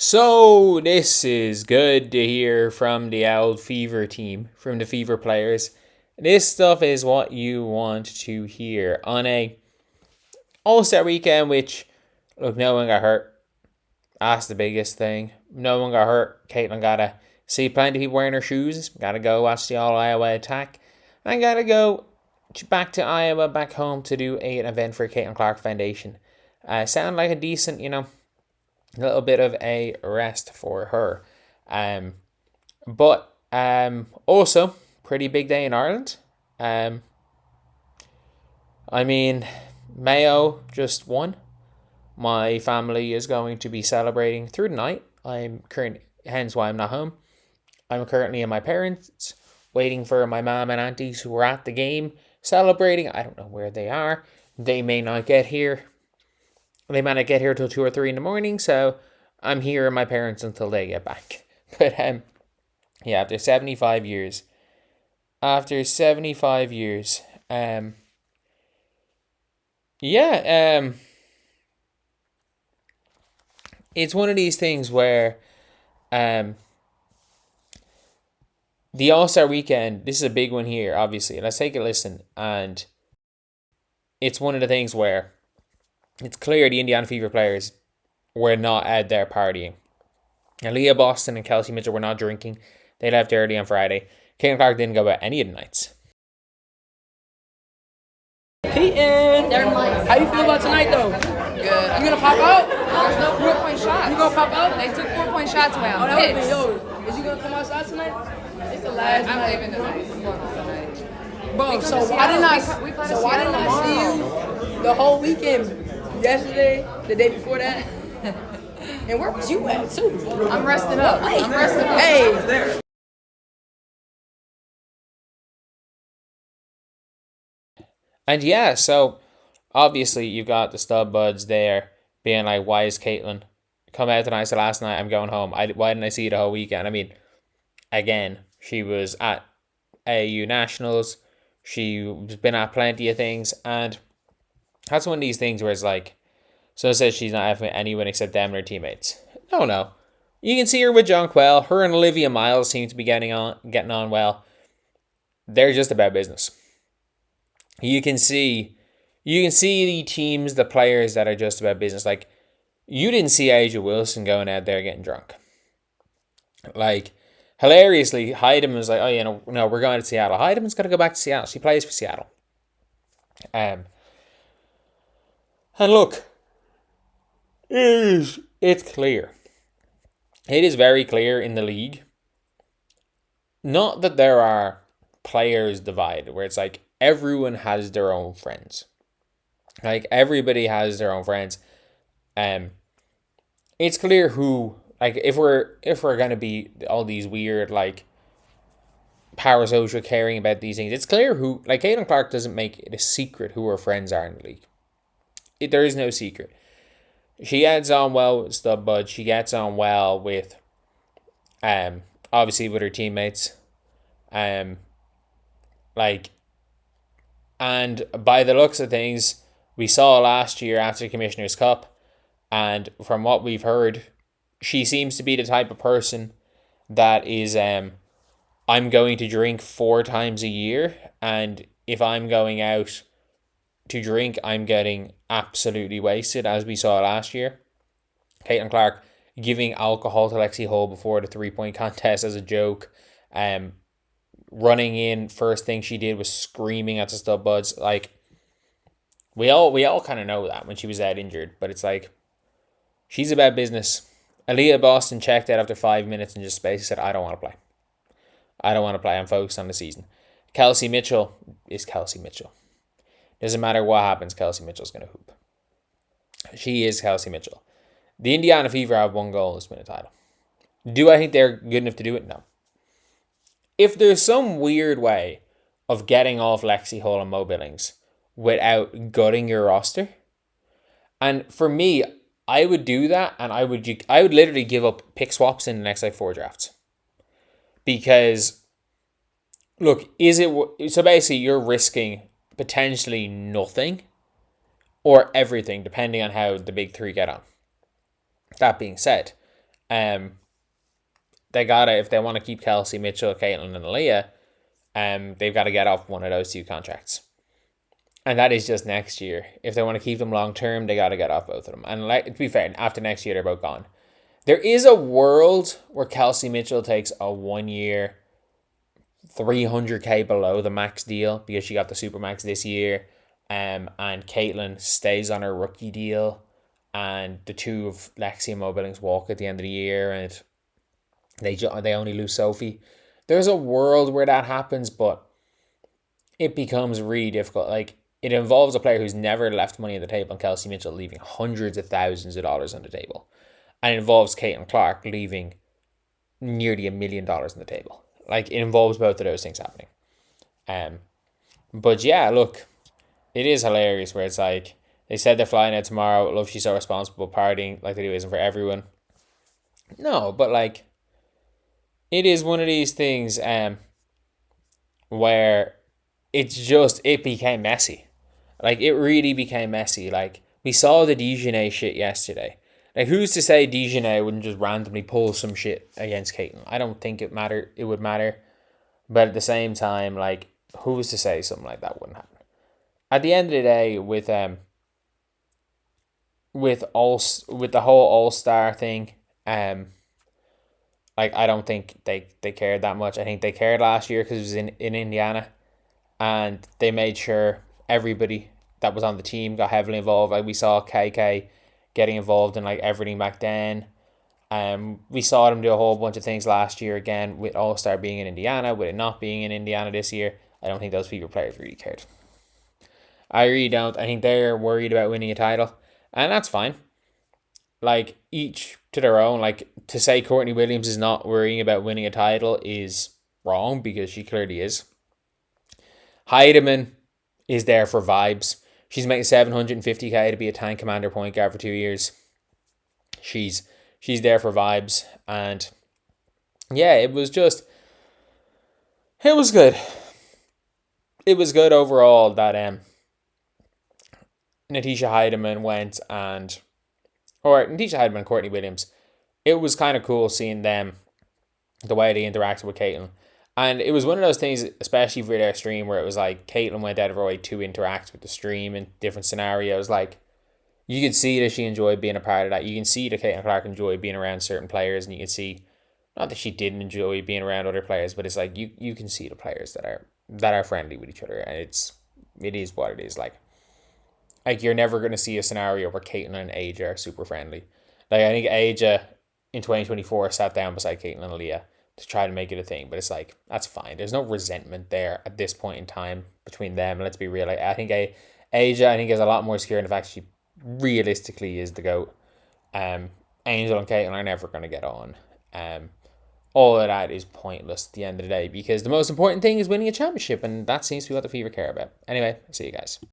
So this is good to hear from the old Fever team, from the Fever players. This stuff is what you want to hear on a All-Star weekend, which, look, no one got hurt. That's the biggest thing. No one got hurt. Caitlyn got to see plenty of people wearing her shoes. Got to go watch the All-Iowa attack. And got to go back to Iowa, back home to do an event for Caitlyn Clark Foundation. Sound like a decent, a little bit of a rest for her. But also, pretty big day in Ireland. Mayo just won. My family is going to be celebrating through the night. Hence why I'm not home. I'm currently at my parents', waiting for my mom and aunties who were at the game, celebrating. I don't know where they are. They may not get here. They might not get here till 2 or 3 in the morning, so I'm here with my parents until they get back. But after 75 years. It's one of these things where the All-Star weekend, this is a big one here, obviously. Let's take a listen. And it's one of the things where it's clear the Indiana Fever players were not out there partying. Aaliyah Boston and Kelsey Mitchell were not drinking. They left early on Friday. Caitlyn Clark didn't go out any of the nights. Peyton, how you feel about tonight, though? Good. You gonna pop out? There's no 4-point shots. You gonna pop out? They took 4-point shots away. Oh, that would've been yo. Is you gonna come outside tonight? It's the last I'm night. leaving tonight. I'm going home tonight. Bro, so why didn't I see you the whole weekend? Yesterday, the day before that? And where was you at, too? I'm resting up. Hey. And so obviously you've got the stud buds there being like, why is Caitlyn come out tonight? So last night I'm going home. Why didn't I see you the whole weekend? I mean, again, she was at AAU Nationals. She's been at plenty of things. And that's one of these things where it's like, so it says she's not having anyone except them and her teammates. No. You can see her with John Quell. Her and Olivia Miles seem to be getting on well. They're just about business. You can see the teams, the players that are just about business. Like, you didn't see Asia Wilson going out there getting drunk. Like, hilariously, Heidemann was like, no, we're going to Seattle. Heidemann's got to go back to Seattle. She plays for Seattle. And look, it's clear. It is very clear in the league. Not that there are players divided, where it's like everyone has their own friends. Like, everybody has their own friends. It's clear who, like, if we're gonna be all these weird, like, power social caring about these things, it's clear who, like, Caitlyn Clark doesn't make it a secret who her friends are in the league. There is no secret. She gets on well with Stub Bud. She gets on well with, obviously with her teammates. And by the looks of things, we saw last year after the Commissioner's Cup, and from what we've heard, she seems to be the type of person that is, I'm going to drink 4 times a year, and if I'm going out to drink, I'm getting absolutely wasted, as we saw last year. Caitlyn Clark giving alcohol to Lexi Hull before the 3-point contest as a joke. Running in, first thing she did was screaming at the Stub Buds. Like, we all kind of know that when she was out injured, but it's like, she's about business. Aaliyah Boston checked out after 5 minutes and just basically said, I don't want to play. I'm focused on the season. Kelsey Mitchell is Kelsey Mitchell. Doesn't matter what happens, Kelsey Mitchell's going to hoop. She is Kelsey Mitchell. The Indiana Fever have 1 goal to win a title. Do I think they're good enough to do it? No. If there's some weird way of getting off Lexi Hull and Mo Billings without gutting your roster, and for me, I would do that, and I would literally give up pick swaps in the next 4 drafts. Because, look, so basically you're risking potentially nothing or everything, depending on how the big 3 get on. That being said, They gotta, if they want to keep Kelsey, Mitchell, Caitlyn, and Aaliyah, they've got to get off one of those two contracts. And that is just next year. If they want to keep them long term, they got to get off both of them. And to be fair, after next year, they're both gone. There is a world where Kelsey Mitchell takes a 1 year, $300K below the max deal because she got the Supermax this year. And Caitlyn stays on her rookie deal. And the two of Lexi and Mo Billings walk at the end of the year. And they only lose Sophie. There's a world where that happens, but it becomes really difficult. Like, it involves a player who's never left money on the table, and Kelsey Mitchell leaving hundreds of thousands of dollars on the table. And it involves Caitlyn Clark leaving nearly $1 million on the table. Like, it involves both of those things happening. But yeah, look, it is hilarious where it's like, they said they're flying out tomorrow. Love She's So Responsible, partying like they do isn't for everyone. No, but like, it is one of these things where it became messy. Like, it really became messy. Like, we saw the Dejanay shit yesterday. Like, who's to say Dejanay wouldn't just randomly pull some shit against Caitlyn? I don't think it would matter. But at the same time, like, who's to say something like that wouldn't happen? At the end of the day, with the whole All-Star thing, like, I don't think they cared that much. I think they cared last year because it was in Indiana. And they made sure everybody that was on the team got heavily involved. Like, we saw KK getting involved in like everything back then. We saw them do a whole bunch of things last year again with All-Star being in Indiana, with it not being in Indiana this year. I don't think those FIBA players really cared. I really don't. I think they're worried about winning a title, and that's fine. Like, each to their own. Like, to say Courtney Williams is not worrying about winning a title is wrong, because she clearly is. Heidemann is there for vibes. She's making $750K to be a tank commander point guard for 2 years. She's there for vibes. And yeah, it was good. It was good overall that Natisha Heidemann Heidemann and Courtney Williams. It was kind of cool seeing them, the way they interacted with Caitlyn. And it was one of those things, especially for their stream, where it was like Caitlyn went out of her way to interact with the stream in different scenarios. Like, you could see that she enjoyed being a part of that. You can see that Caitlyn Clark enjoyed being around certain players, and you can see, not that she didn't enjoy being around other players, but it's like you can see the players that are friendly with each other, and it is what it is. Like you're never going to see a scenario where Caitlyn and Aja are super friendly. Like, I think Aja in 2024 sat down beside Caitlyn and Aaliyah to try to make it a thing, but it's like, that's fine. There's no resentment there at this point in time between them. Let's be real. Like, I think Aja is a lot more secure in the fact she realistically is the GOAT. Angel and Caitlyn are never going to get on. All of that is pointless at the end of the day, because the most important thing is winning a championship, and that seems to be what the Fever care about. Anyway, see you guys.